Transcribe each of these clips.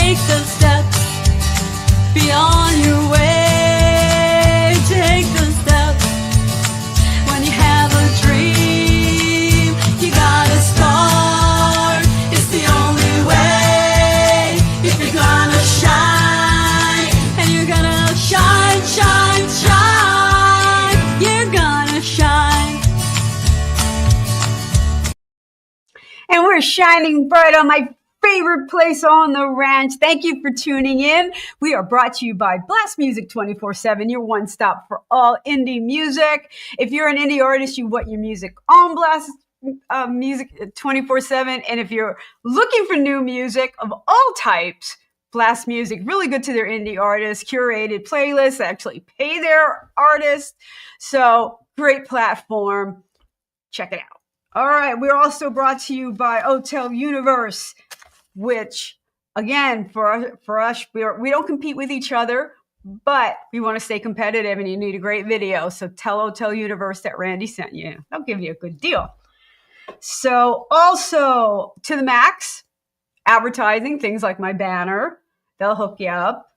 take the steps beyond your way. Take the steps when you have a dream. You gotta start. It's the only way. If you're gonna shine, and you're gonna shine, shine, shine. You're gonna shine. And we're shining bright on my favorite place on the ranch. Thank you for tuning in. We are brought to you by Blast Music 24/7, your one stop for all indie music. If you're an indie artist, you want your music on Blast Music 24/7. And if you're looking for new music of all types, Blast Music, really good to their indie artists, curated playlists, actually pay their artists. So great platform. Check it out. All right. We're also brought to you by Hotel Universe, which, again, for us, we don't compete with each other, but we want to stay competitive, and you need a great video. So tell Hotel Universe that Randie sent you. They'll give you a good deal. So also to the max, advertising, things like my banner, they'll hook you up.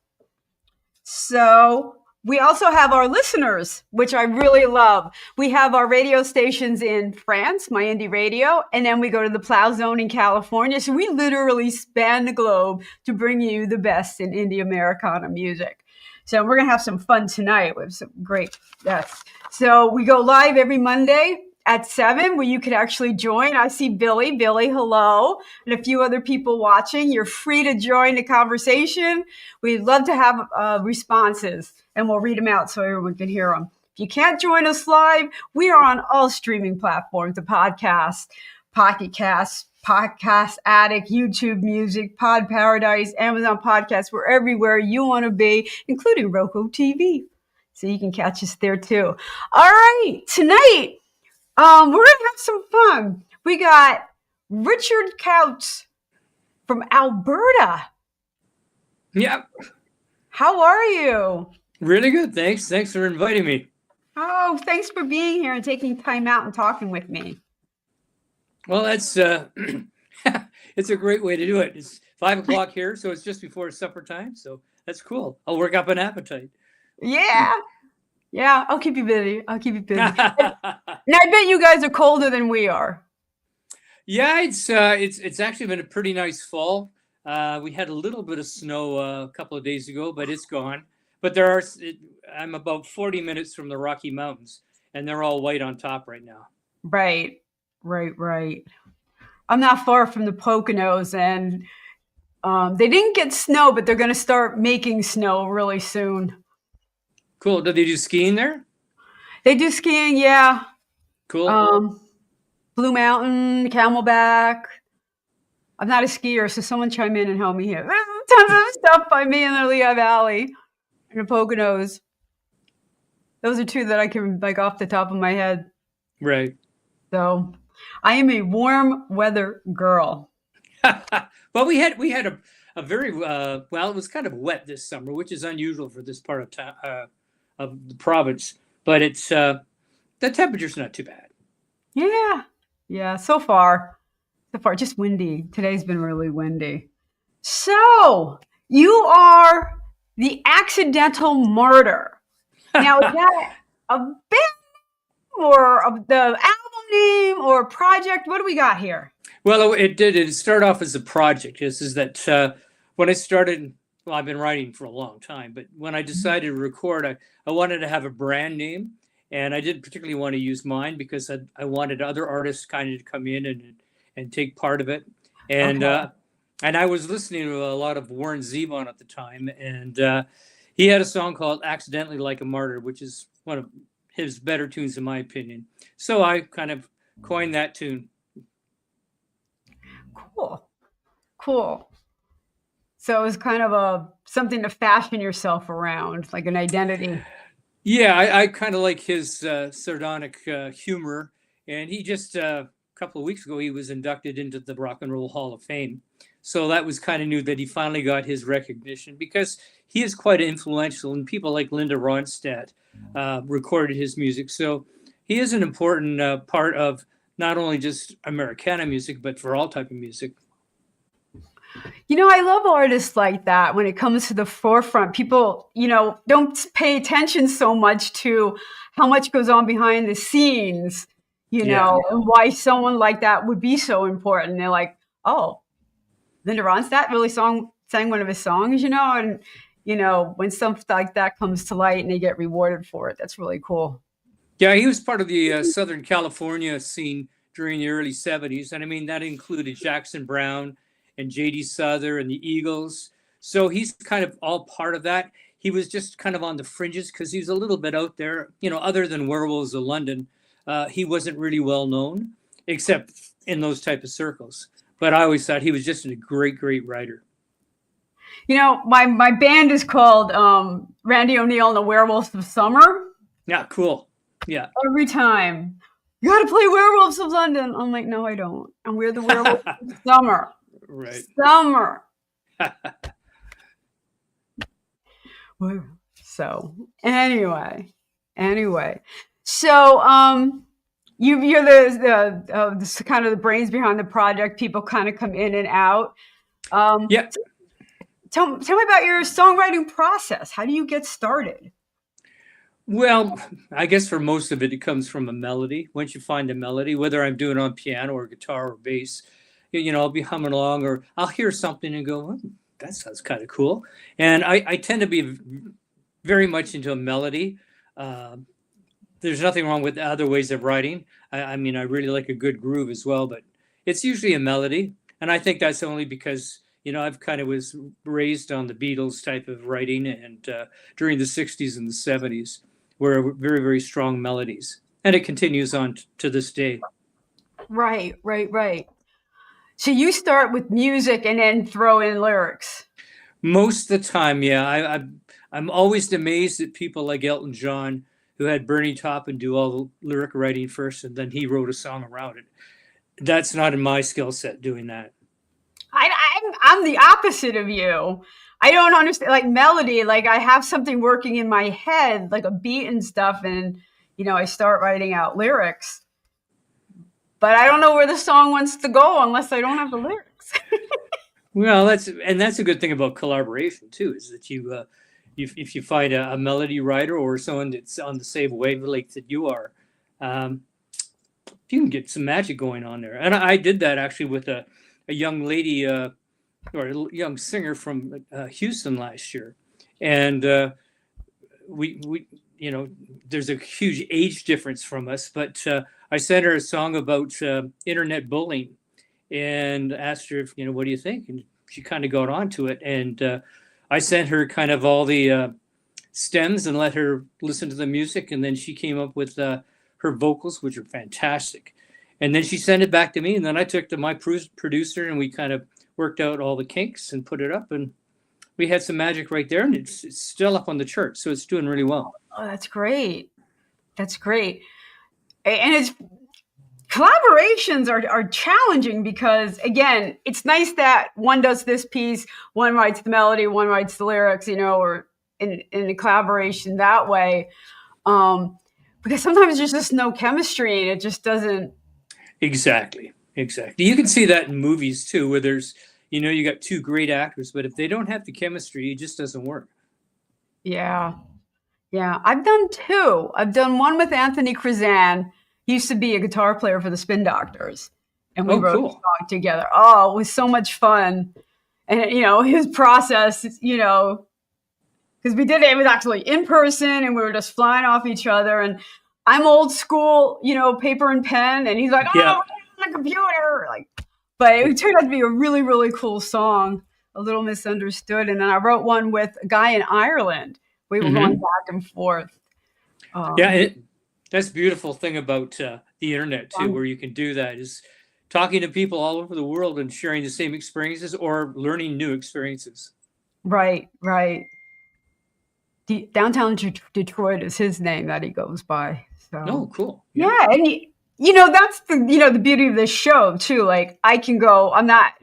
So we also have our listeners, which I really love. We have our radio stations in France, My Indie Radio, and then we go to the Plow Zone in California. So we literally span the globe to bring you the best in indie Americana music. So we're going to have some fun tonight with some great guests. So we go live every Monday at 7, where you could actually join. I see Billy. Billy, hello. And a few other people watching. You're free to join the conversation. We'd love to have responses, and we'll read them out so everyone can hear them. If you can't join us live, we are on all streaming platforms, the podcast, Pocket Cast, Podcast Addict, YouTube Music, Pod Paradise, Amazon Podcasts. We're everywhere you want to be, including Roku TV. So you can catch us there too. All right, tonight, we're going to have some fun. We got Richard Couts from Alberta. Yep. How are you? Really good. Thanks. Thanks for inviting me. Oh, thanks for being here and taking time out and talking with me. Well, that's it's a great way to do it. It's 5 o'clock here, so it's just before supper time. So that's cool. I'll work up an appetite. Yeah. Yeah, I'll keep you busy. And I bet you guys are colder than we are. Yeah, it's actually been a pretty nice fall. We had a little bit of snow a couple of days ago, but it's gone. But I'm about 40 minutes from the Rocky Mountains, and they're all white on top right now. Right. I'm not far from the Poconos, and they didn't get snow, but they're going to start making snow really soon. Cool. Do they do skiing there? They do skiing, yeah. Cool. Blue Mountain, Camelback. I'm not a skier, so someone chime in and help me here. There's tons of stuff by me in the Lehigh Valley and the Poconos. Those are two that I can, like, off the top of my head. Right. So I am a warm weather girl. Well, we had a very well, it was kind of wet this summer, which is unusual for this part of town. Of the province, but it's the temperature's not too bad. Yeah. So far, just windy. Today's been really windy. So you are the Accidental Martyr. Now, is that a band or the album name or project? What do we got here? Well, it started off as a project. This is that when I started. Well, I've been writing for a long time, but when I decided to record, I wanted to have a brand name, and I didn't particularly want to use mine because I wanted other artists kind of to come in and take part of it. And and I was listening to a lot of Warren Zevon at the time, and he had a song called "Accidentally Like a Martyr," which is one of his better tunes in my opinion. So I kind of coined that tune. Cool. So it was kind of something to fashion yourself around, like an identity. Yeah, I kind of like his sardonic humor. And he just, a couple of weeks ago, he was inducted into the Rock and Roll Hall of Fame. So that was kind of new that he finally got his recognition because he is quite influential, and people like Linda Ronstadt recorded his music. So he is an important part of not only just Americana music, but for all type of music. I love artists like that when it comes to the forefront. People, don't pay attention so much to how much goes on behind the scenes, Yeah. and why someone like that would be so important. They're like, oh, Linda Ronstadt really sang one of his songs, and, when something like that comes to light and they get rewarded for it, that's really cool. Yeah, he was part of the Southern California scene during the early 70s. And I mean, that included Jackson Brown and J.D. Souther and the Eagles. So he's kind of all part of that. He was just kind of on the fringes because he was a little bit out there, other than Werewolves of London. He wasn't really well known, except in those type of circles. But I always thought he was just a great, great writer. My band is called Randie O'Neill and the Werewolves of Summer. Yeah, cool. Yeah. Every time, you got to play Werewolves of London. I'm like, no, I don't. And we're the Werewolves of Summer. Right. Summer. So anyway, so you're the kind of the brains behind the project. People kind of come in and out. Yeah. Tell me about your songwriting process. How do you get started? Well, I guess for most of it, it comes from a melody. Once you find a melody, whether I'm doing it on piano or guitar or bass, I'll be humming along, or I'll hear something and go, that sounds kind of cool. And I tend to be very much into a melody. There's nothing wrong with other ways of writing. I mean, I really like a good groove as well, but it's usually a melody. And I think that's only because, I've kind of was raised on the Beatles type of writing, and during the 60s and the 70s were very, very strong melodies. And it continues on to this day. Right. So you start with music and then throw in lyrics. Most of the time, yeah. I'm always amazed at people like Elton John, who had Bernie Taupin do all the lyric writing first, and then he wrote a song around it. That's not in my skill set, doing that. I'm the opposite of you. I don't understand, like, melody. Like, I have something working in my head, like a beat and stuff, and I start writing out lyrics. But I don't know where the song wants to go unless I don't have the lyrics. Well, that's a good thing about collaboration too, is that if you find a melody writer or someone that's on the same wavelength that you are, you can get some magic going on there. And I did that actually with a young lady or a young singer from Houston last year, and we there's a huge age difference from us, but I sent her a song about internet bullying and asked her if, what do you think? And she kind of got onto it. And I sent her kind of all the stems and let her listen to the music. And then she came up with her vocals, which are fantastic. And then she sent it back to me. And then I took to my producer and we kind of worked out all the kinks and put it up. And we had some magic right there. And it's still up on the chart. So it's doing really well. Oh, that's great. That's great. And collaborations are challenging because, again, it's nice that one does this piece, one writes the melody, one writes the lyrics, or in a collaboration that way. Because sometimes there's just no chemistry and it just doesn't. Exactly. You can see that in movies too, where there's, you got two great actors, but if they don't have the chemistry, it just doesn't work. Yeah. I've done two. I've done one with Anthony Cruzan. He used to be a guitar player for the Spin Doctors. And we wrote a song together. Oh, it was so much fun. And, his process, because we did it was actually in person and we were just flying off each other. And I'm old school, paper and pen. And he's like, on the computer. But it turned out to be a really, really cool song, a little misunderstood. And then I wrote one with a guy in Ireland. We were going back and forth. That's the beautiful thing about the internet too, where you can do that, is talking to people all over the world and sharing the same experiences or learning new experiences. Right. Downtown Detroit is his name that he goes by. So. Oh, cool. Yeah, and that's the beauty of this show too. Like, I can go. I'm not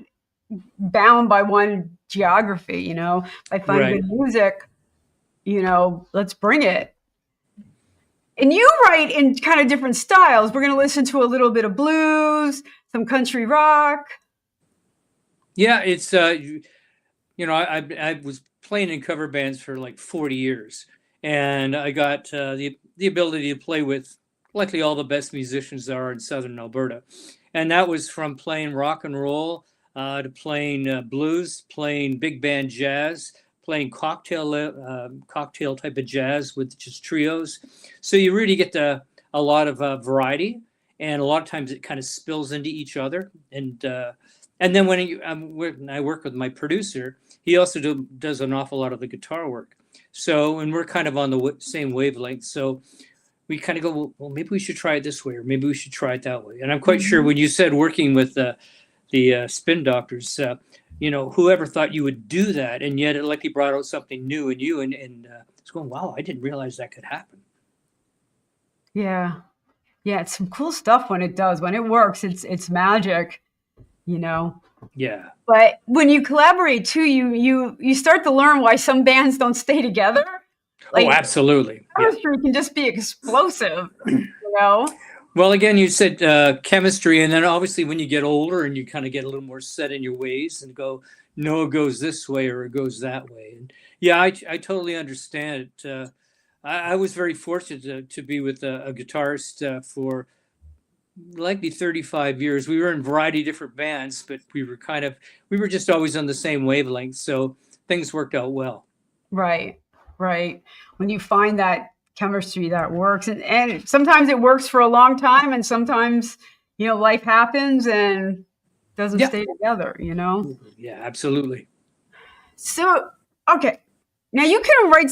bound by one geography. I find good music. Let's bring it. And you write in kind of different styles. We're going to listen to a little bit of blues, some country rock. Yeah, it's I was playing in cover bands for like 40 years, and I got the ability to play with likely all the best musicians there are in Southern Alberta, and that was from playing rock and roll to playing blues, playing big band jazz, playing cocktail type of jazz with just trios. So you really get a lot of variety, and a lot of times it kind of spills into each other. And then when I work with my producer, he also does an awful lot of the guitar work. So, and we're kind of on the same wavelength. So we kind of go, well, maybe we should try it this way, or maybe we should try it that way. And I'm quite sure when you said working with the spin doctors, whoever thought you would do that, and yet it likely brought out something new in you, and it's going, wow, I didn't realize that could happen. Yeah. Yeah, it's some cool stuff when it does. When it works, it's magic, Yeah. But when you collaborate too, you start to learn why some bands don't stay together. Oh, absolutely. Chemistry can just be explosive, Well, again, you said chemistry, and then obviously when you get older and you kind of get a little more set in your ways and go, no, it goes this way or it goes that way. And yeah, I totally understand it. I was very fortunate to be with a guitarist for likely 35 years. We were in a variety of different bands, but we were just always on the same wavelength. So things worked out well. Right. When you find that chemistry that works, and sometimes it works for a long time, and sometimes, life happens and doesn't stay together, Yeah, absolutely. So, okay. Now you can write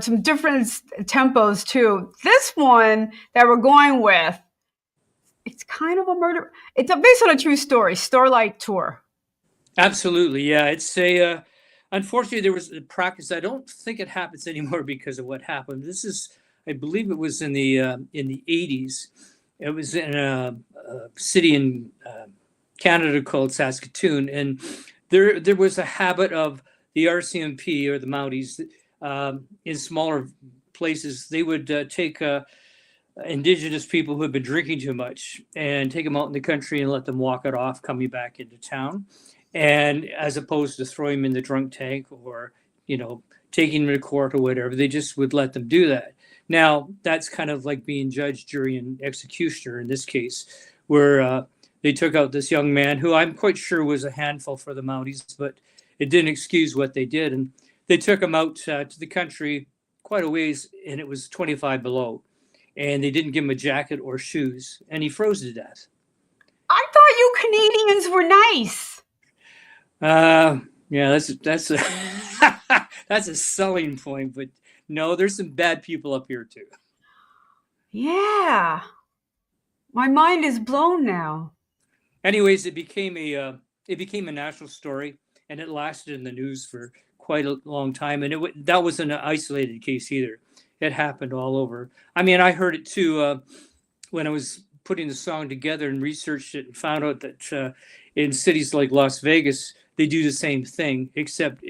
some different tempos too. This one that we're going with, it's kind of a murder. It's based on a true story, Starlight Tour. Absolutely, yeah. It's unfortunately there was a practice. I don't think it happens anymore because of what happened. This is, I believe, it was in the 80s. It was in a city in Canada called Saskatoon, and there was a habit of the RCMP or the Mounties in smaller places. They would take Indigenous people who had been drinking too much and take them out in the country and let them walk it off coming back into town, and as opposed to throwing them in the drunk tank or taking them to court or whatever, they just would let them do that. Now that's kind of like being judge, jury, and executioner in this case, where they took out this young man who I'm quite sure was a handful for the Mounties, but it didn't excuse what they did. And they took him out to the country quite a ways, and it was 25 below. And they didn't give him a jacket or shoes, and he froze to death. I thought you Canadians were nice. Yeah, that's a that's a selling point, but no, there's some bad people up here too. Yeah. My mind is blown now. Anyways, it became a national story, and it lasted in the news for quite a long time. And that wasn't an isolated case either. It happened all over. I mean, I heard it too when I was putting the song together and researched it, and found out that in cities like Las Vegas, they do the same thing, except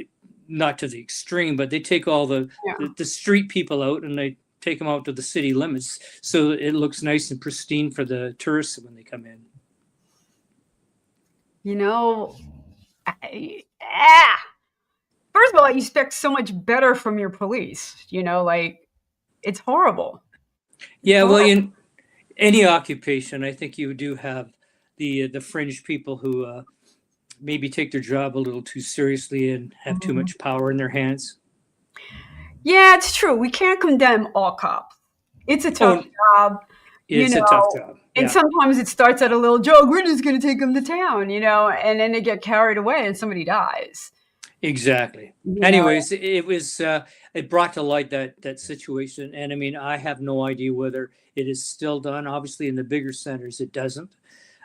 not to the extreme, but they take all the street people out and they take them out to the city limits so that it looks nice and pristine for the tourists when they come in. First of all, you expect so much better from your police, it's horrible. Yeah, well, in any occupation, I think you do have the fringe people who maybe take their job a little too seriously and have too much power in their hands. Yeah, it's true. We can't condemn all cops. It's a tough job. It's a tough job. And sometimes it starts at a little joke. We're just going to take them to town, and then they get carried away and somebody dies. Exactly. Anyways, it brought to light that situation. And I mean, I have no idea whether it is still done. Obviously, in the bigger centers, it doesn't.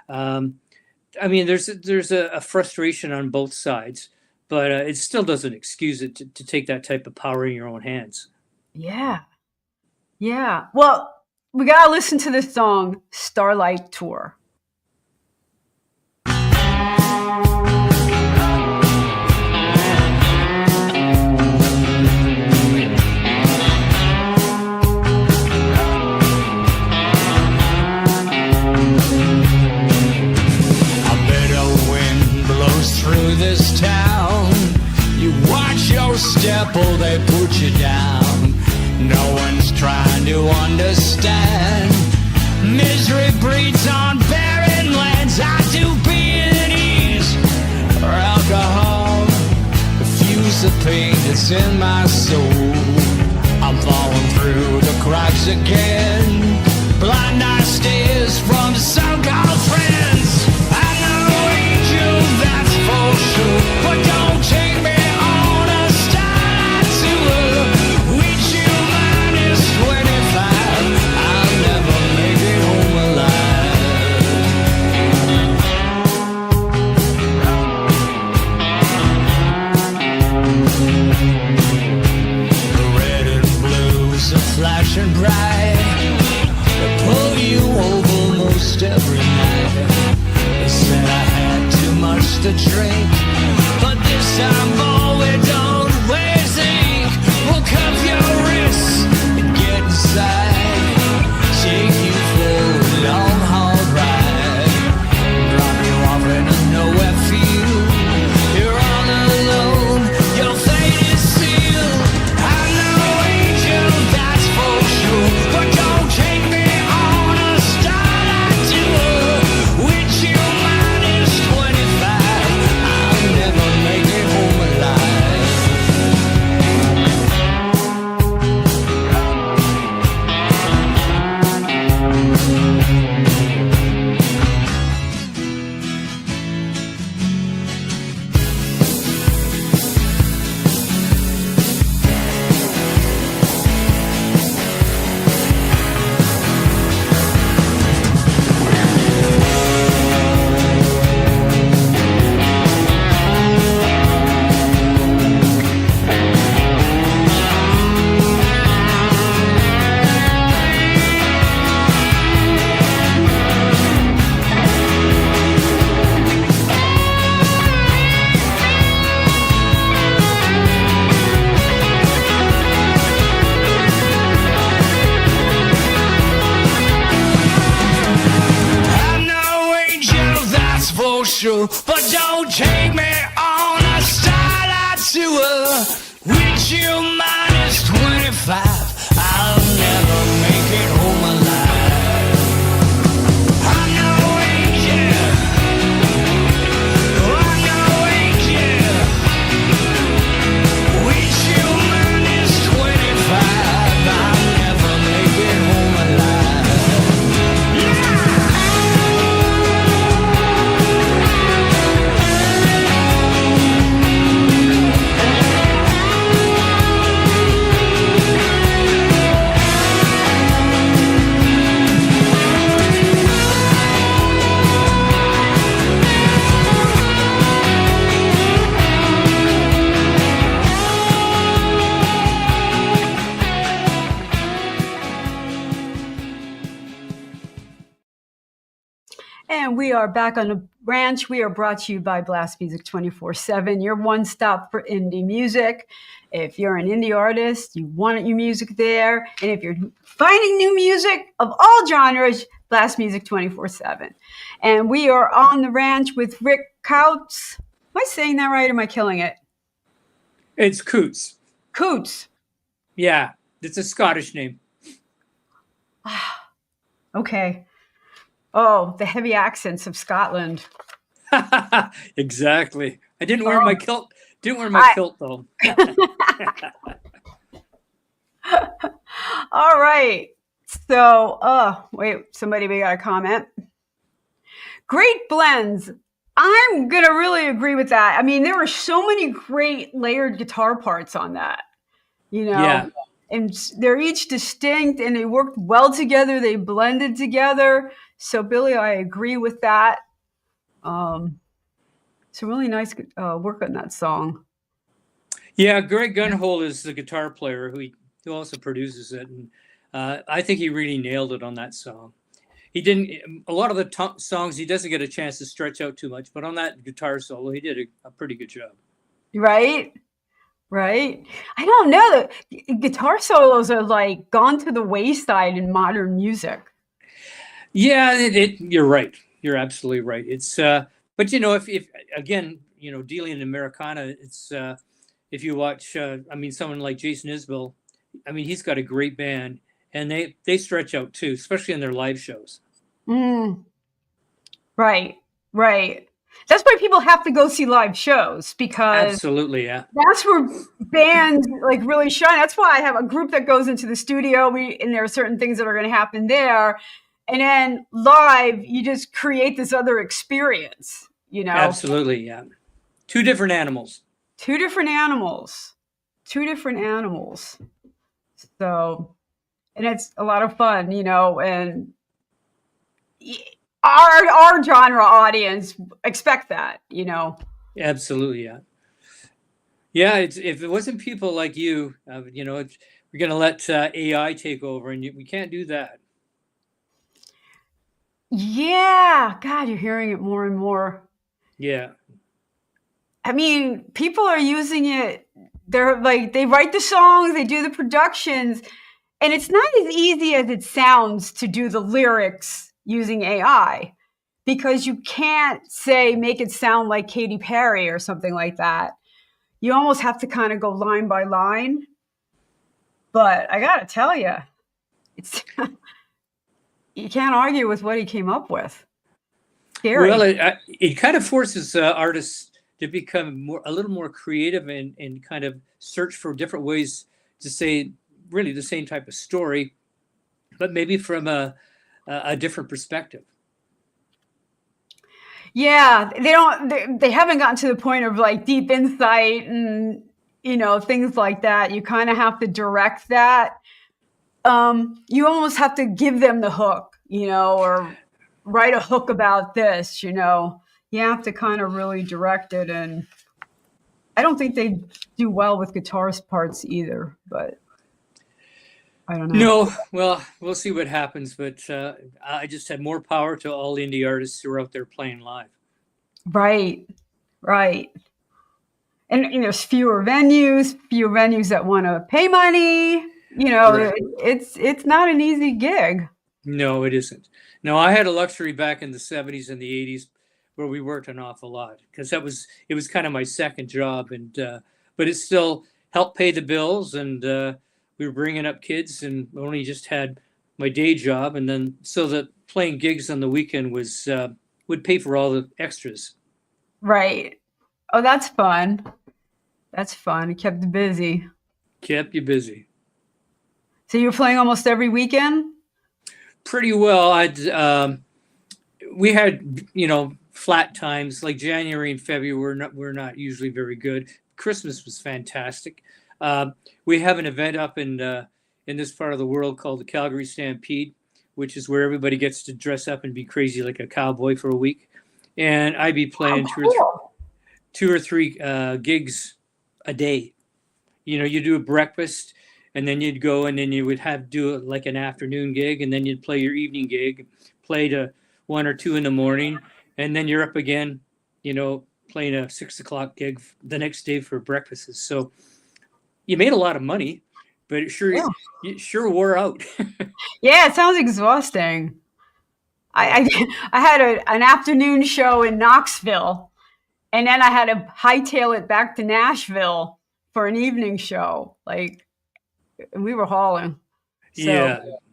I mean, there's a frustration on both sides, but it still doesn't excuse it to take that type of power in your own hands. Yeah. Yeah. Well, we got to listen to this song, Starlight Tour. Through this step or they put you down. No one's trying to understand. Misery breeds on barren lands. I do peonies or alcohol. Diffuse the pain that's in my soul. I'm falling through the cracks again. Blind eye stares from so-called friends. I know angel, that's for sure, but don't take me on a star tour. With you minus 25, I'll never make it home alive. The red and blues are flashing bright. They pull you over most every night. They said I had too much to drink, but this time, boy, don't waste ink. We'll cuff your wrists and get inside. Take you for a long, hard ride. Drop you off in a nowhere field. You're all alone, your fate is sealed. I'm no angel, that's for sure, but don't take me on a starlight tour. With you minus 25, I'll never make it home alive. I'm no angel, that's for sure, but don't take me on a starlight tour. With you minus 25, I'll never make it home alive. I'm no angel, I'm no angel. With you minus 25, I'll never make it home alive. And we are back on the ranch. We are brought to you by Blast Music 24/7, your one stop for indie music. If you're an indie artist, you want your music there. And if you're finding new music of all genres, Blast Music 24/7. And we are on the ranch with Rick Coutts. Am I saying that right or am I killing it? It's Coots. Coutts. Yeah, it's a Scottish name. Okay. Oh, the heavy accents of Scotland. Exactly. I didn't wear my kilt. Didn't wear my kilt though. All right. So, wait, somebody we got a comment. Great blends. I'm going to really agree with that. I mean, there were so many great layered guitar parts on that, you know, Yeah. and they're each distinct and they worked well together. They blended together. So, Billy, I agree with that. It's a really nice work on that song. Yeah, Greg Gunhold is the guitar player who also produces it, and I think he really nailed it on that song. He didn't. A lot of the songs he doesn't get a chance to stretch out too much, but on that guitar solo, he did a pretty good job. Right. Right. I don't know. The guitar solos are like gone to the wayside in modern music. Yeah, you're right. You're absolutely right. It's but you know, if again, you know, dealing in Americana, it's if you watch, someone like Jason Isbell, he's got a great band, and they stretch out too, especially in their live shows. Mm, right, right. That's why people have to go see live shows, because Absolutely, yeah. that's where bands like really shine. That's why I have a group that goes into the studio. And there are certain things that are going to happen there, and then live, you just create this other experience. Absolutely, yeah. Two different animals. Two different animals. So, and it's a lot of fun, and our genre audience expect that. Absolutely, yeah. Yeah, if it wasn't people like you, we're going to let AI take over, and we can't do that. Yeah, God, you're hearing it more and more. Yeah. People are using it. They're like, they write the songs, they do the productions, and it's not as easy as it sounds to do the lyrics using AI, because you can't make it sound like Katy Perry or something like that. You almost have to kind of go line by line. But I got to tell you, it's you can't argue with what he came up with. Scary. Well, it kind of forces artists to become a little more creative and kind of search for different ways to say really the same type of story, but maybe from a different perspective. Yeah, they haven't gotten to the point of like deep insight and things like that. You kind of have to direct that. You almost have to give them the hook, or write a hook about this. You have to kind of really direct it, and I don't think they do well with guitarist parts either, but I don't know. No, well, we'll see what happens, but I just had more power to all indie artists who are out there playing live. Right. And there's fewer venues that want to pay money. Right. It's not an easy gig. No, it isn't. No, I had a luxury back in the 70s and the 80s where we worked an awful lot, because it was kind of my second job, and but it still helped pay the bills, and we were bringing up kids, and only just had my day job, and then so that playing gigs on the weekend would pay for all the extras. Right. Oh, that's fun. It kept you busy. Kept you busy. So you were playing almost every weekend? Pretty well. We had flat times like January and February. We're not usually very good. Christmas was fantastic. We have an event up in this part of the world called the Calgary Stampede, which is where everybody gets to dress up and be crazy like a cowboy for a week. And I'd be playing two or three gigs a day. You do a breakfast, and then you'd go, and then you would do like an afternoon gig, and then you'd play your evening gig, play to 1 or 2 in the morning, and then you're up again, playing a 6 o'clock gig the next day for breakfasts. So you made a lot of money, but it sure wore out. Yeah, it sounds exhausting. I had an afternoon show in Knoxville, and then I had to hightail it back to Nashville for an evening show. Like, we were hauling. So,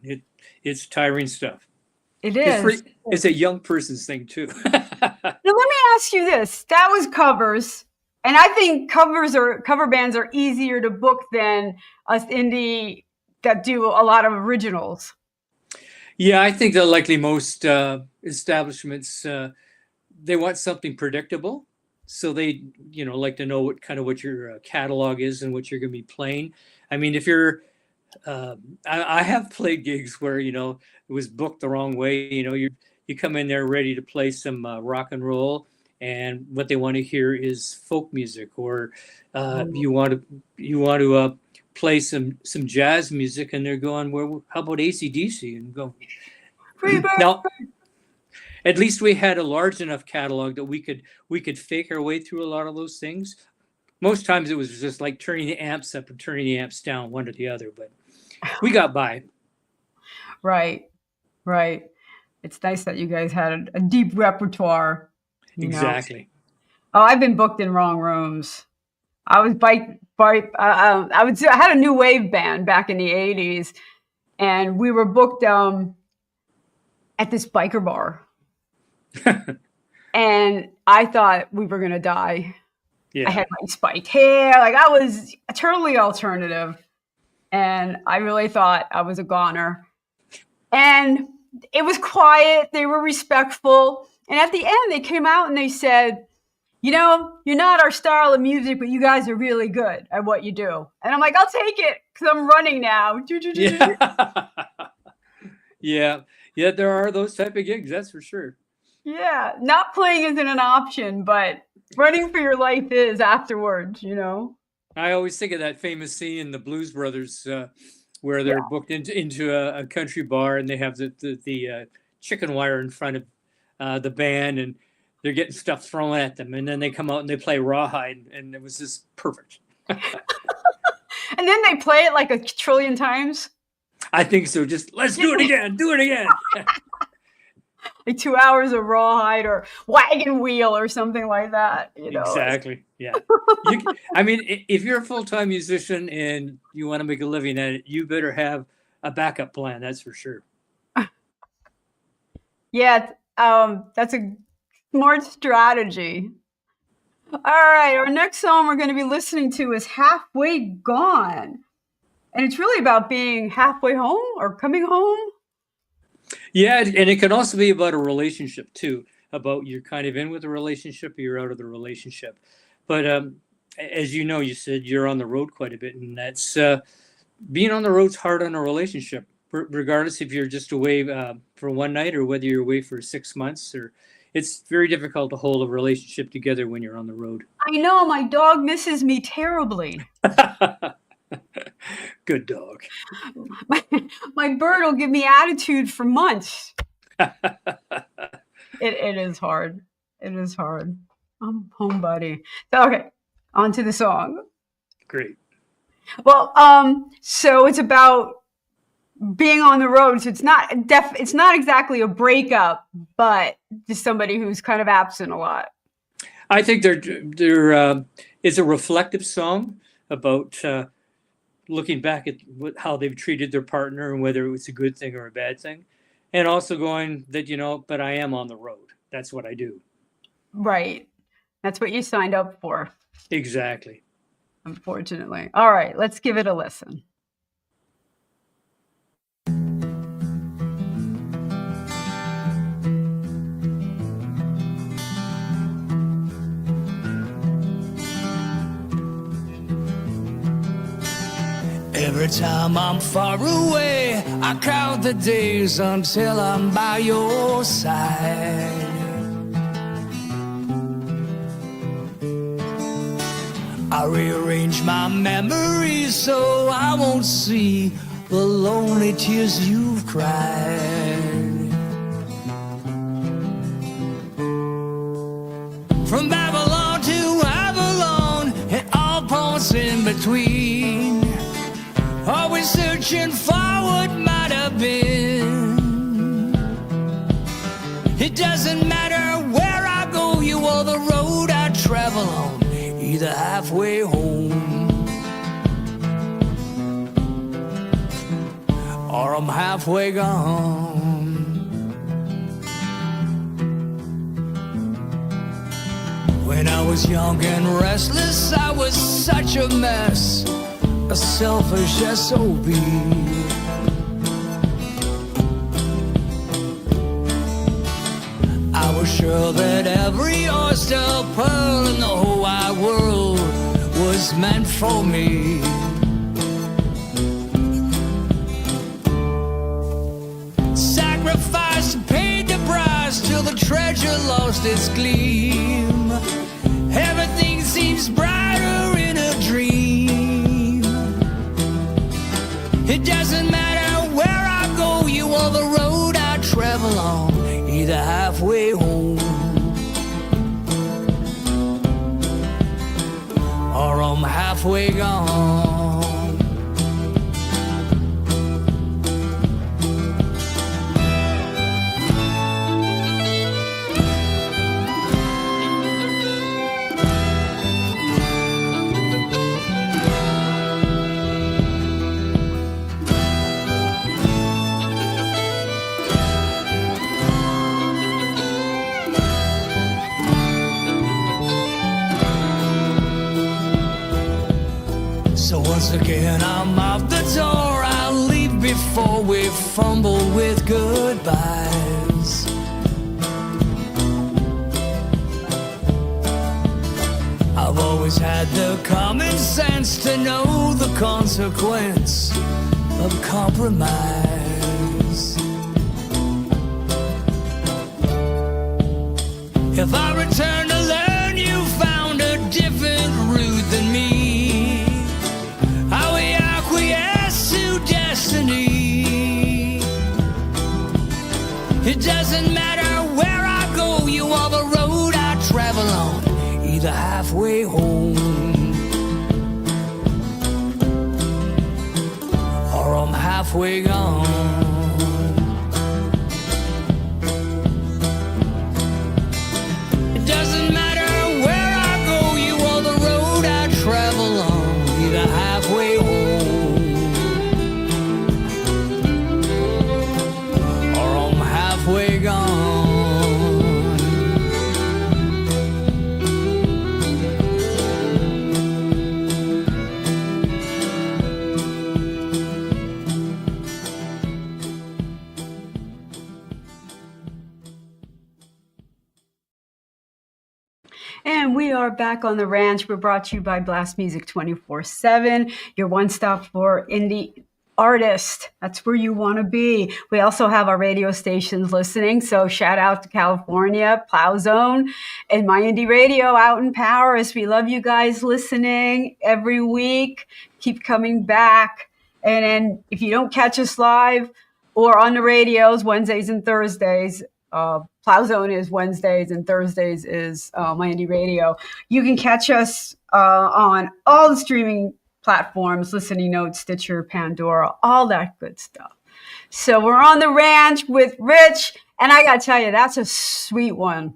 yeah, it's tiring stuff. It is. It's a young person's thing too. Now, let me ask you this. That was covers. And I think cover bands are easier to book than us indie that do a lot of originals. Yeah, I think that likely most establishments, they want something predictable. So they, like to know what your catalog is and what you're going to be playing. If you're, I have played gigs where, it was booked the wrong way. You come in there ready to play some rock and roll, and what they want to hear is folk music, or you want to play some jazz music, and they're going, well, how about AC/DC? And go, now, at least we had a large enough catalog that we could fake our way through a lot of those things. Most times it was just like turning the amps up and turning the amps down, one or the other, but we got by. Right. It's nice that you guys had a deep repertoire. Exactly. Oh, I've been booked in wrong rooms. I was I had a new wave band back in the 80s, and we were booked at this biker bar. And I thought we were going to die. Yeah. I had my spiked hair. Like, I was totally alternative. And I really thought I was a goner. And it was quiet. They were respectful. And at the end, they came out and they said, you know, you're not our style of music, but you guys are really good at what you do. And I'm like, I'll take it because I'm running now. Yeah. Yeah. Yeah, there are those type of gigs, that's for sure. Yeah. Not playing isn't an option, but running for your life is afterwards, you know? I always think of that famous scene in the Blues Brothers where they're booked into a country bar and they have the chicken wire in front of the band and they're getting stuff thrown at them. And then they come out and they play Rawhide and it was just perfect. And then they play it like a trillion times. I think so. Just let's do it again. Do it again. Like 2 hours of Rawhide or Wagon Wheel or something like that. You know? Exactly. Yeah. I mean, if you're a full-time musician and you want to make a living at it, you better have a backup plan. That's for sure. Yeah. That's a smart strategy. All right. Our next song we're going to be listening to is Halfway Gone. And it's really about being halfway home or coming home. Yeah, and it can also be about a relationship too, about you're kind of in with a relationship or you're out of the relationship. But as you know, you said you're on the road quite a bit, and that's being on the road's hard on a relationship, regardless if you're just away for one night or whether you're away for 6 months. Or it's very difficult to hold a relationship together when you're on the road. I know, my dog misses me terribly. Good dog. My bird will give me attitude for months. It is hard. It is hard. I'm home, buddy. Okay, on to the song. Great. Well, so it's about being on the road. So it's not exactly a breakup, but just somebody who's kind of absent a lot. I think it's a reflective song about looking back at how they've treated their partner and whether it was a good thing or a bad thing. And also going that, but I am on the road. That's what I do. Right. That's what you signed up for. Exactly. Unfortunately. All right, let's give it a listen. Every time I'm far away, I count the days until I'm by your side. I rearrange my memories so I won't see the lonely tears you've cried. From Babylon to Avalon and all points in between, always searching for what might have been. It doesn't matter where I go, you are the road I travel on, either halfway home or I'm halfway gone. When I was young and restless, I was such a mess, a selfish SOB. I was sure that every oyster pearl in the whole wide world was meant for me. Sacrificed, paid the price till the treasure lost its gleam. Everything seems brighter in a dream. It doesn't matter where I go, you are the road I travel on, either halfway home or I'm halfway gone. So once again I'm out the door. I'll leave before we fumble with goodbyes. I've always had the common sense to know the consequence of compromise. If I return to learn you found a different route than me, I will acquiesce to destiny. It doesn't matter where I go, you are the road I travel on, either halfway home or I'm halfway gone. It doesn't matter where I go, you are the road I travel on, either halfway home or I'm halfway gone. And we are back on the ranch. We're brought to you by Blast Music 24/7, your one stop for indie artists. That's where you want to be. We also have our radio stations listening. So shout out to California, Plow Zone, and My Indie Radio out in Paris. We love you guys listening every week. Keep coming back. And then if you don't catch us live or on the radios, Wednesdays and Thursdays, Plow Zone is Wednesdays and Thursdays is My Indie Radio. You can catch us on all the streaming platforms, Listening Notes, Stitcher, Pandora, all that good stuff. So we're on the ranch with Rich, and I got to tell you, that's a sweet one.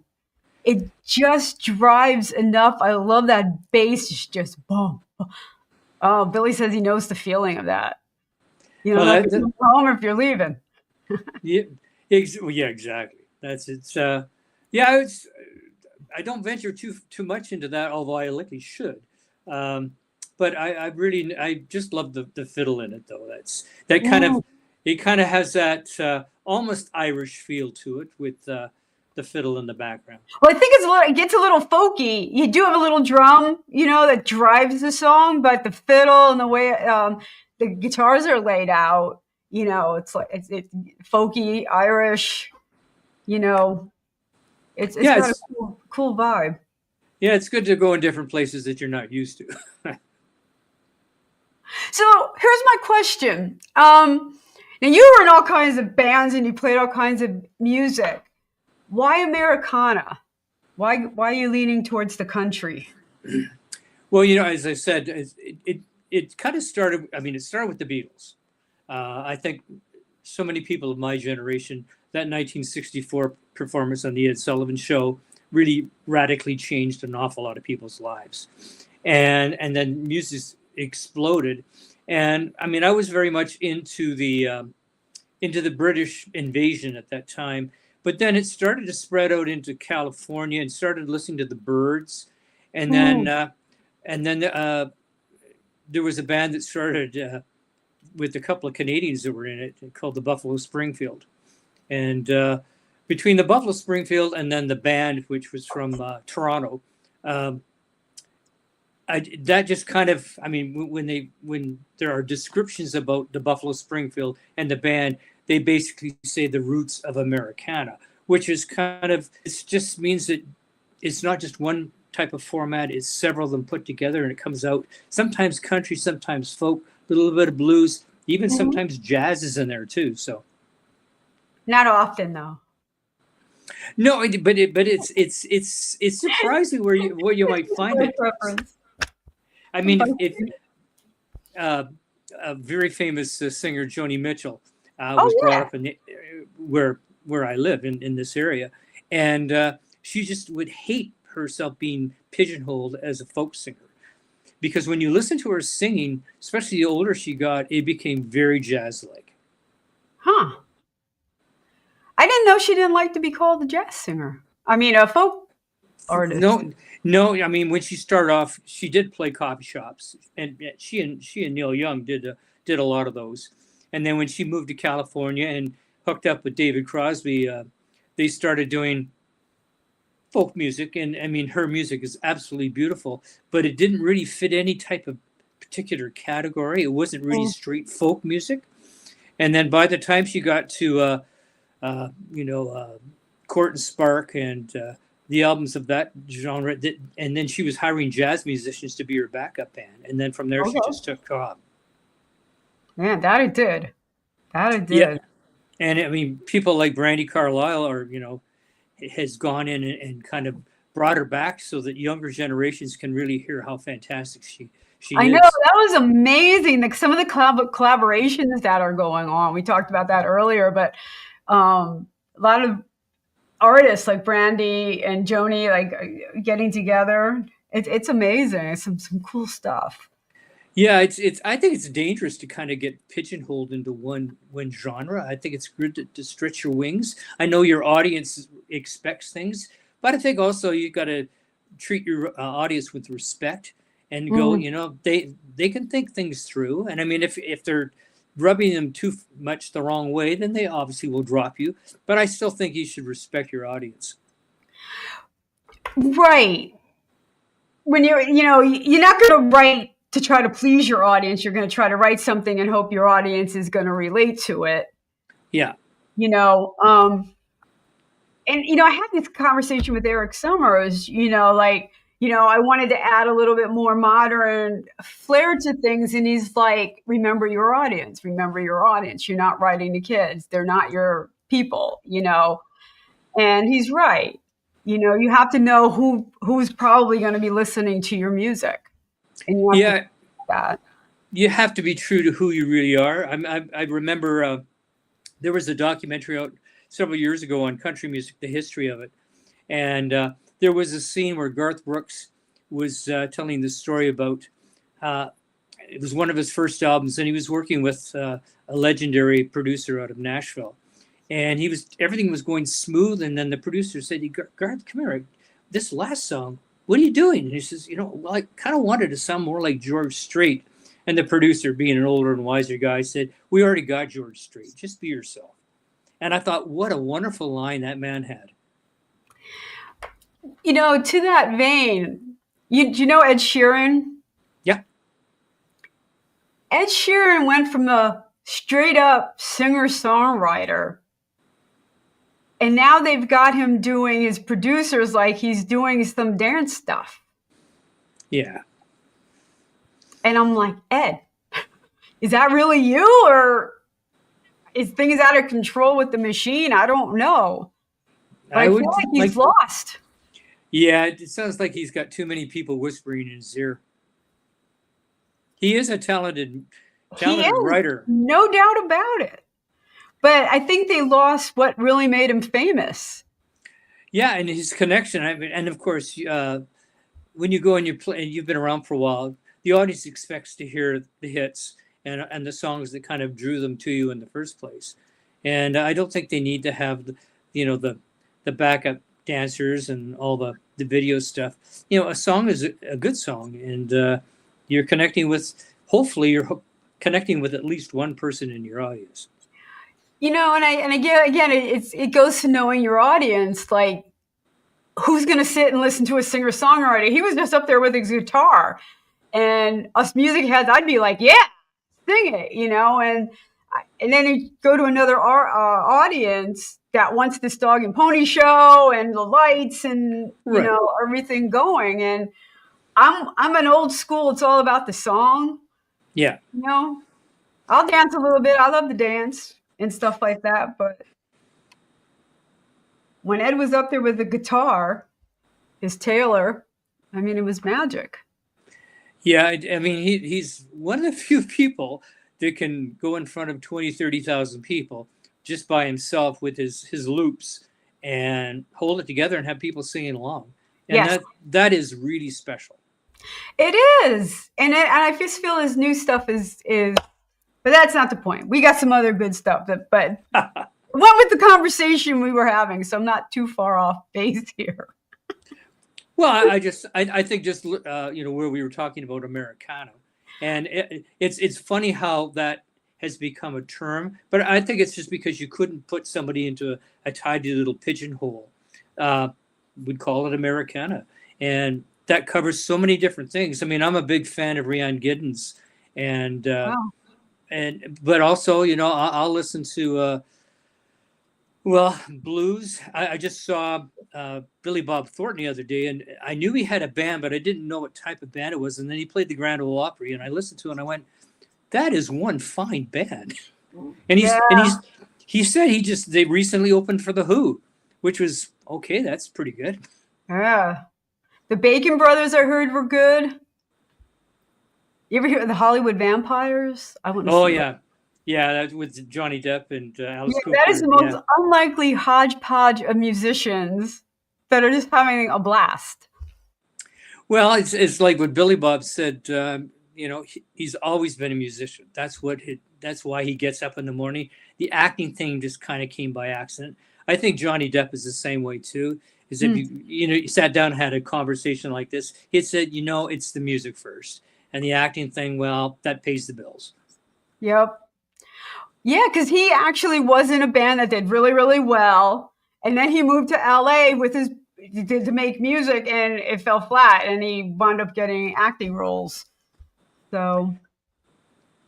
It just drives enough. I love that bass. It's just boom. Oh, Billy says he knows the feeling of that. You know, if you're home or if you're leaving. Yeah, exactly. That's it's. Yeah, I don't venture too much into that, although I likely should. But I just love the fiddle in it, though. That kind of, it kind of has that almost Irish feel to it with the fiddle in the background. Well, I think it gets a little folky. You do have a little drum, that drives the song, but the fiddle and the way the guitars are laid out, it's like it's folky Irish. It's got a cool vibe. Yeah, it's good to go in different places that you're not used to. So here's my question. Now you were in all kinds of bands and you played all kinds of music. Why Americana? Why are you leaning towards the country? Well, as I said, it kind of started. I mean, it started with the Beatles. I think so many people of my generation, that 1964 performance on the Ed Sullivan Show really radically changed an awful lot of people's lives, and then music exploded. And I mean, I was very much into the British invasion at that time, but then it started to spread out into California and started listening to the Byrds, and then there was a band that started with a couple of Canadians that were in it called the Buffalo Springfield, and between the Buffalo Springfield and then the band, which was from Toronto. That just kind of, I mean, when there are descriptions about the Buffalo Springfield and the band, they basically say the roots of Americana, which is kind of, it just means that it's not just one type of format, it's several of them put together, and it comes out sometimes country, sometimes folk, a little bit of blues, even sometimes jazz is in there too. So not often though. No, but it's surprising where you might find it. I mean, if a very famous singer, Joni Mitchell, was brought up in where I live in this area, and she just would hate herself being pigeonholed as a folk singer, because when you listen to her singing, especially the older she got, it became very jazz-like. Huh. I didn't know she didn't like to be called a jazz singer. I mean, a folk artist. No. I mean, when she started off, she did play coffee shops, and she and Neil Young did a lot of those. And then when she moved to California and hooked up with David Crosby, they started doing folk music. And I mean, her music is absolutely beautiful, but it didn't really fit any type of particular category. It wasn't really straight folk music. And then by the time she got to Court and Spark and the albums of that genre, and then she was hiring jazz musicians to be her backup band, and then from there she just took off. Man, that it did. Yeah, and I mean, people like Brandy Carlisle has gone in and kind of brought her back so that younger generations can really hear how fantastic she I is. know, that was amazing. Like some of the collaborations that are going on. We talked about that earlier, but a lot of artists like Brandy and Joni getting together. It's amazing. It's some cool stuff. Yeah, it's. I think it's dangerous to kind of get pigeonholed into one genre. I think it's good to stretch your wings. I know your audience expects things, but I think also you got to treat your audience with respect and go. They can think things through. And I mean, if they're rubbing them too much the wrong way, then they obviously will drop you. But I still think you should respect your audience. Right. When you're not going to write to try to please your audience. You're going to try to write something and hope your audience is going to relate to it. Yeah. I had this conversation with Eric Summers, I wanted to add a little bit more modern flair to things. And he's like, remember your audience. You're not writing to kids. They're not your people, and he's right. You have to know who's probably going to be listening to your music. And you have to do that. You have to be true to who you really are. I remember there was a documentary out several years ago on country music, the history of it. And there was a scene where Garth Brooks was telling the story about, it was one of his first albums, and he was working with a legendary producer out of Nashville. And everything was going smooth. And then the producer said, Garth, come here, this last song, what are you doing? And he says, well, I kind of wanted to sound more like George Strait. And the producer, being an older and wiser guy, said, we already got George Strait. Just be yourself. And I thought, what a wonderful line that man had. To that vein, do you know Ed Sheeran? Yeah. Ed Sheeran went from a straight up singer-songwriter, and now they've got him doing his producers like he's doing some dance stuff. Yeah. And I'm like, Ed, is that really you, or is things out of control with the machine? I don't know. But I feel like he's lost. Yeah, it sounds like he's got too many people whispering in his ear. He is a talented writer. No doubt about it. But I think they lost what really made him famous. Yeah, and his connection. I mean, and of course, when you go and you play, and you've been around for a while, the audience expects to hear the hits and the songs that kind of drew them to you in the first place. And I don't think they need to have the backup dancers and all the video stuff. A song is a good song, and you're connecting with. Hopefully, you're connecting with at least one person in your audience. And again, it goes to knowing your audience. Like, who's going to sit and listen to a singer-songwriter? He was just up there with his guitar, and us music heads, I'd be like, yeah, sing it, and then you go to another audience that wants this dog and pony show and the lights and everything going. And I'm an old school. It's all about the song. Yeah. I'll dance a little bit. I love to dance and stuff like that. But when Ed was up there with the guitar, his Taylor, it was magic. Yeah, I mean, he's one of the few people that can go in front of 20, 30,000 people just by himself with his loops and hold it together and have people singing along. And yes. that is really special. It is. And I just feel his new stuff is, but that's not the point. We got some other good stuff, but what with the conversation we were having, so I'm not too far off base here. Well, I think just where we were talking about Americana, and it's funny how that has become a term, but I think it's just because you couldn't put somebody into a tidy little pigeonhole. Uh, we'd call it Americana, and that covers so many different things. I mean, I'm a big fan of Rian Giddens, and Wow. but also, I'll listen to blues. I just saw Billy Bob Thornton the other day, and I knew he had a band, but I didn't know what type of band it was. And then he played the Grand Ole Opry, and I listened to it, and I went, "That is one fine band." And Yeah. he said they recently opened for the Who, which was okay. That's pretty good. Yeah. The Bacon Brothers, I heard, were good. You ever hear of the Hollywood Vampires? I want to Oh see yeah, yeah. That's with Johnny Depp and Alice Yeah, Cooper. that is the most Yeah. unlikely hodgepodge of musicians that are just having a blast. Well, it's like what Billy Bob said. He's always been a musician. That's why he gets up in the morning. The acting thing just kind of came by accident. I think Johnny Depp is the same way too. Is if you sat down and had a conversation like this, he said, it's the music first, and the acting thing, well, that pays the bills. Yep. Yeah, because he actually was in a band that did really, really well, and then he moved to LA to make music, and it fell flat, and he wound up getting acting roles. So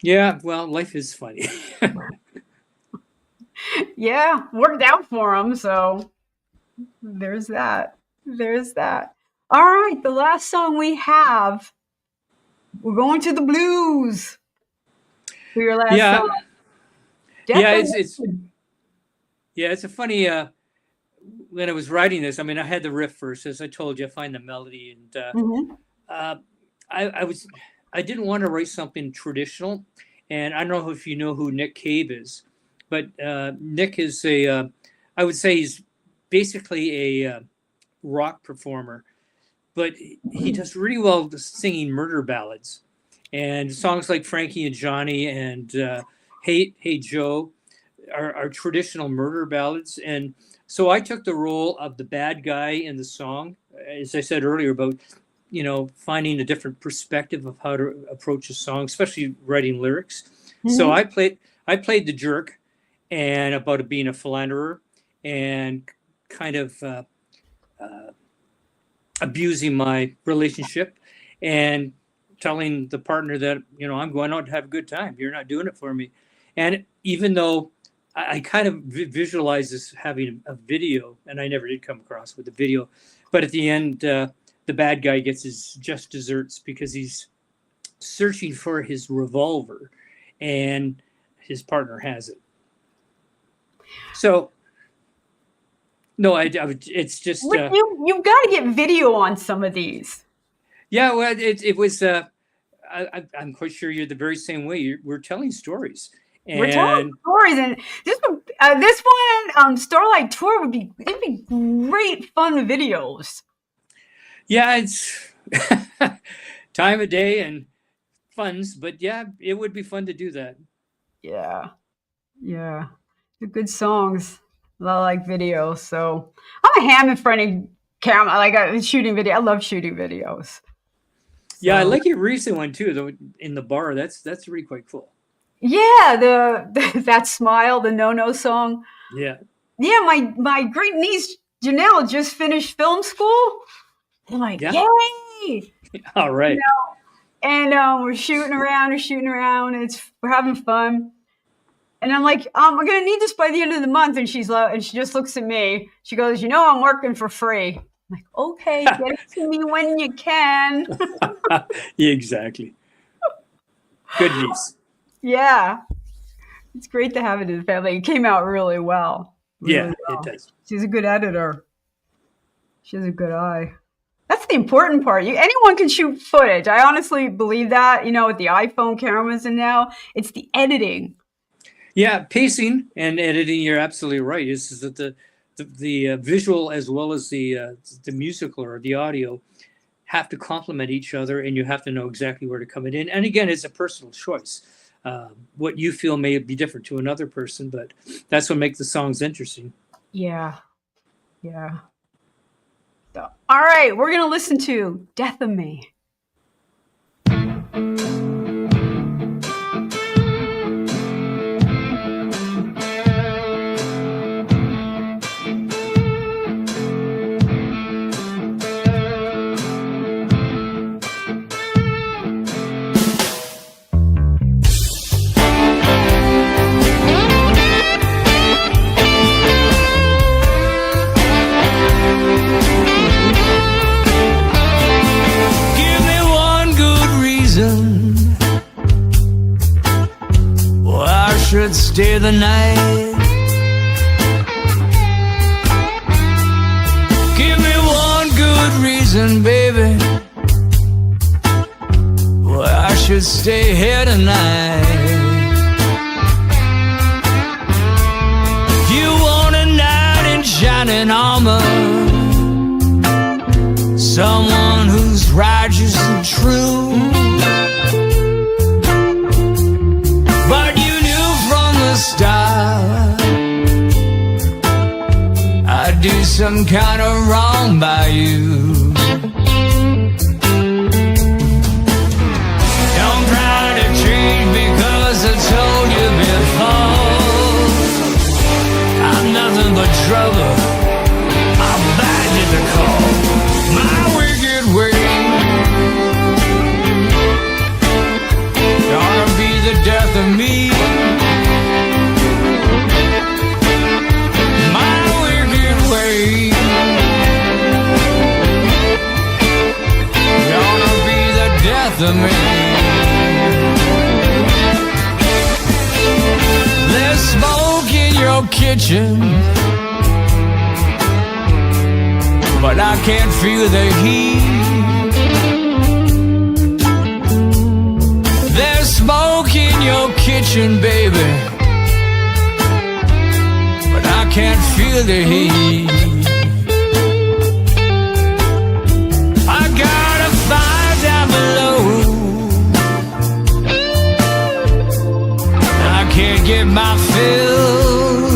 Yeah, well, life is funny. yeah, worked out for him. So there's that. There's that. All right, the last song we have, we're going to the blues for your last Yeah. song. Yeah, Definitely. it's a funny. When I was writing this, I mean, I had the riff first, as I told you. I find the melody, and Mhm. I didn't want to write something traditional, and I don't know if you know who Nick Cave is, but Nick is I would say he's basically a rock performer, but he does really well singing murder ballads, and songs like Frankie and Johnny and Hey Joe are traditional murder ballads. And so I took the role of the bad guy in the song, as I said earlier, about finding a different perspective of how to approach a song, especially writing lyrics. So I played the jerk, and about it being a philanderer and kind of abusing my relationship and telling the partner that I'm going out to have a good time. You're not doing it for me. And even though I kind of visualize this having a video, and I never did come across with the video, but at the end, the bad guy gets his just desserts because he's searching for his revolver, and his partner has it. So, no, it's just You've got to get video on some of these. yeah. Well, it was. I'm quite sure you're the very same way. We're telling stories. We're telling stories, and this one, Starlight Tour it'd be great fun with videos. Yeah, it's time of day and funds, but yeah, it would be fun to do that. Yeah, they're good songs. I like videos, so I'm a ham in front of camera. Like shooting video. I love shooting videos. Yeah, I So, like your recent one too, though, in the bar. That's really quite cool. yeah, that smile, the No song. Yeah. Yeah, my great niece Janelle just finished film school. I'm like, Yeah. yay! All right. And we're shooting around, and we're having fun. And I'm like, we're gonna need this by the end of the month. And she just looks at me. She goes, I'm working for free. I'm like, okay, get it to me when you can. Yeah, exactly. Good niece. Yeah, it's great to have it in the family. It came out really well. Yeah, it does. She's a good editor. She has a good eye. That's the important part. Anyone can shoot footage. I honestly believe that, with the iPhone cameras and now, it's the editing. Yeah, pacing and editing, you're absolutely right. Is that the visual as well as the musical or the audio have to complement each other, and you have to know exactly where to come in. And again, it's a personal choice. What you feel may be different to another person, but that's what makes the songs interesting. Yeah. All right, we're going to listen to Death of Me. Should stay the night. Give me one good reason, baby, why I should stay here tonight. You want a knight in shining armor, someone who's righteous and true. But you start, I do some kind of wrong by you. Don't try to change because I told you before, I'm nothing but trouble. I'm bad at the call. My wicked way gonna be the death of me. Of me. There's smoke in your kitchen, but I can't feel the heat. There's smoke in your kitchen, baby, but I can't feel the heat. I got a fire down below, can't get my fill,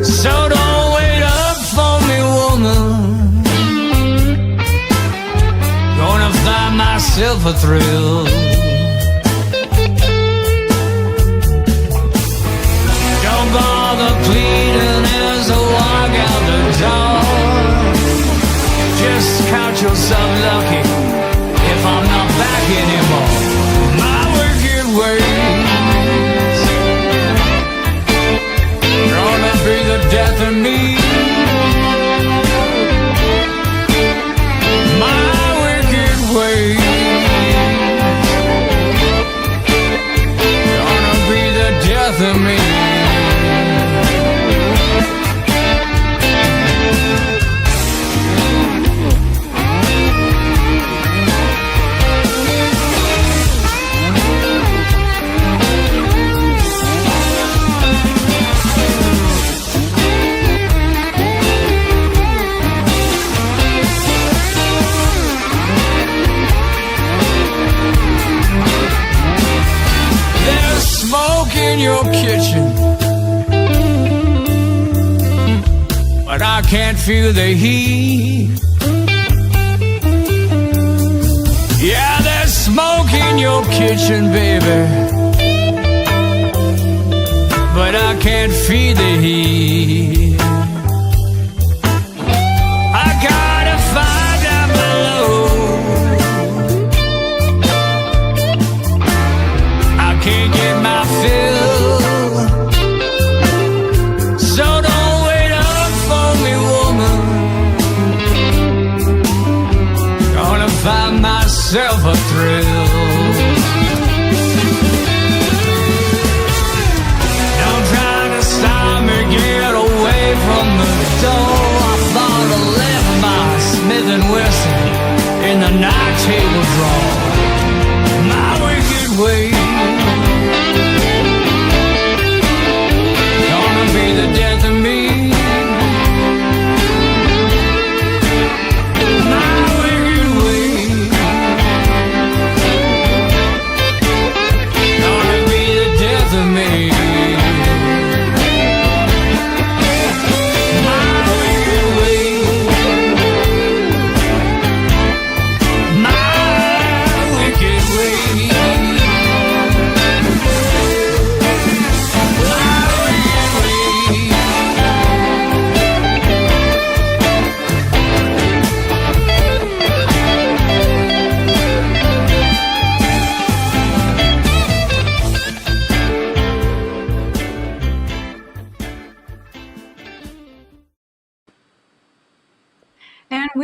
so don't wait up for me, woman. Gonna find myself a thrill. Don't bother pleading as I walk out the door. Just count yourself lucky if I'm not back anymore. Ways gonna be the death of me. My wicked ways gonna be the death of me. In your kitchen, but I can't feel the heat. Yeah, there's smoke in your kitchen, baby, but I can't feel the heat. I got a fire down below, I can't get my fill. Find myself a thrill. Don't try to stop me, get away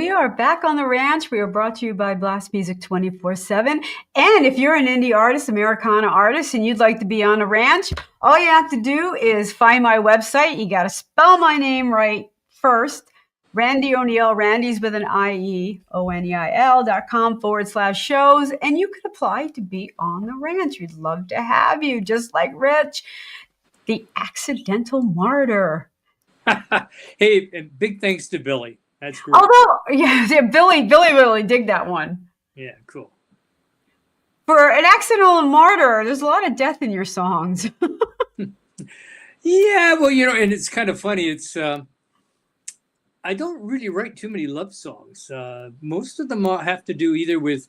we are back on the ranch. We are brought to you by Blast Music 24/7. And if you're an indie artist, Americana artist, and you'd like to be on the ranch, all you have to do is find my website. You got to spell my name right first. Randie O'Neill, Randie's with an IEONEIL.com/shows, and you can apply to be on the ranch. We'd love to have you, just like Rich, the accidental martyr. Hey, and big thanks to Billy. That's great. Although, yeah, Billy really dig that one. Yeah, cool. For an accidental martyr, there's a lot of death in your songs. Yeah, well, and it's kind of funny. It's I don't really write too many love songs. Most of them have to do either with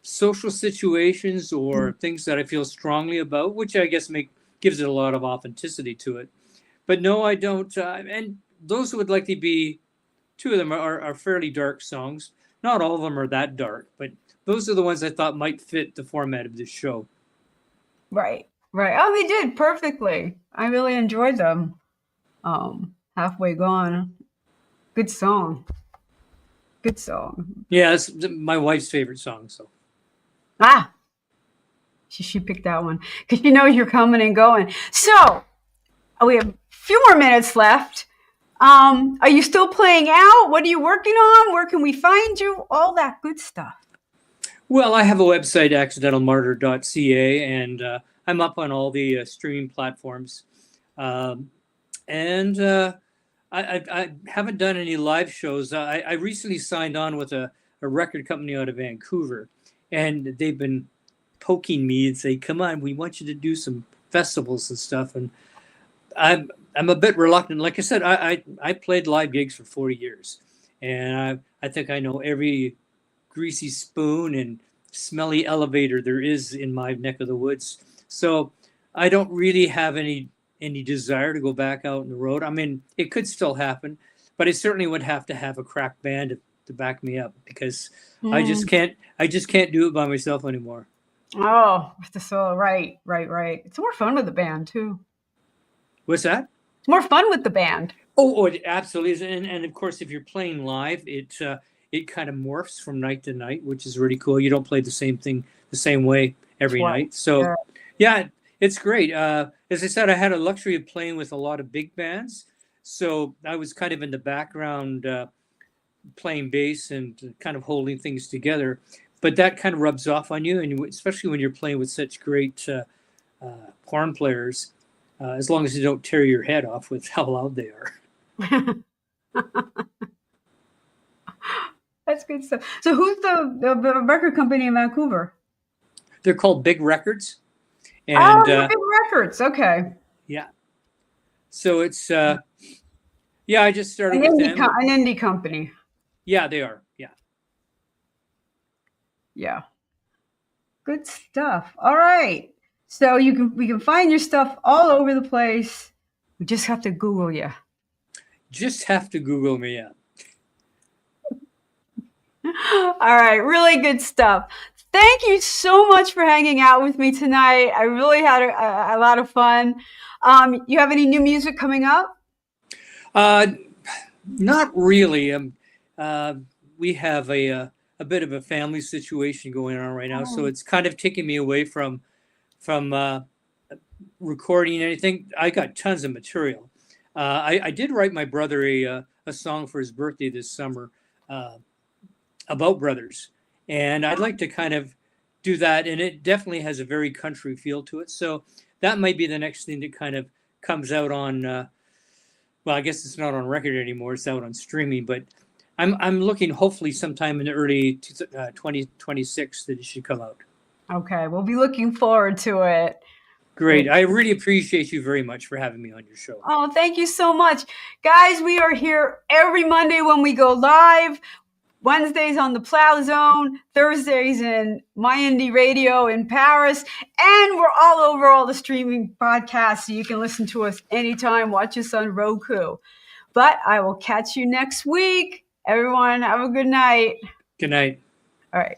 social situations or things that I feel strongly about, which I guess gives it a lot of authenticity to it. But no, I don't. And those would likely be, two of them are fairly dark songs. Not all of them are that dark, but those are the ones I thought might fit the format of this show. Right. Oh, they did perfectly. I really enjoyed them. Halfway Gone. Good song. Yeah, it's my wife's favorite song. So. She picked that one because she knows you're coming and going. So we have a few more minutes left. Are you still playing out? What are you working on? Where can we find you? All that good stuff. Well, I have a website, accidentalmartyr.ca, and I'm up on all the streaming platforms. And I haven't done any live shows. I recently signed on with a record company out of Vancouver, and they've been poking me and say, "Come on, we want you to do some festivals and stuff." And I'm a bit reluctant. Like I said, I played live gigs for 40 years, and I think I know every greasy spoon and smelly elevator there is in my neck of the woods. So I don't really have any desire to go back out on the road. I mean, it could still happen, but I certainly would have to have a crack band to back me up, because I just can't do it by myself anymore. Oh, with the solo, right. It's more fun with the band too. What's that? It's more fun with the band. Oh, it absolutely is. And of course, if you're playing live, it kind of morphs from night to night, which is really cool. You don't play the same thing the same way every night. So, yeah, it's great. As I said, I had a luxury of playing with a lot of big bands. So I was kind of in the background playing bass and kind of holding things together. But that kind of rubs off on you, and especially when you're playing with such great horn players, as long as you don't tear your head off with how loud they are. That's good stuff. So who's the record company in Vancouver? They're called Big Records. And, Big Records. Okay. Yeah. So it's, I just started with them. An indie company. Yeah, they are. Yeah. Yeah. Good stuff. All right. So we can find your stuff all over the place. We just have to Google you. Just have to Google me, yeah. All right. Really good stuff. Thank you so much for hanging out with me tonight. I really had a lot of fun. You have any new music coming up? Not really. We have a bit of a family situation going on right now, so it's kind of taking me away from recording anything. I got tons of material. I did write my brother a song for his birthday this summer about brothers, and I'd like to kind of do that, and it definitely has a very country feel to it. So that might be the next thing that kind of comes out on. Well, I guess it's not on record anymore; it's out on streaming. But I'm looking hopefully sometime in the early 2026 that it should come out. Okay, we'll be looking forward to it. Great. I really appreciate you very much for having me on your show. Oh, thank you so much. Guys, we are here every Monday when we go live. Wednesdays on the Plow Zone, Thursdays in My Indie Radio in Paris, and we're all over all the streaming podcasts, so you can listen to us anytime, watch us on Roku. But I will catch you next week. Everyone, have a good night. Good night. All right.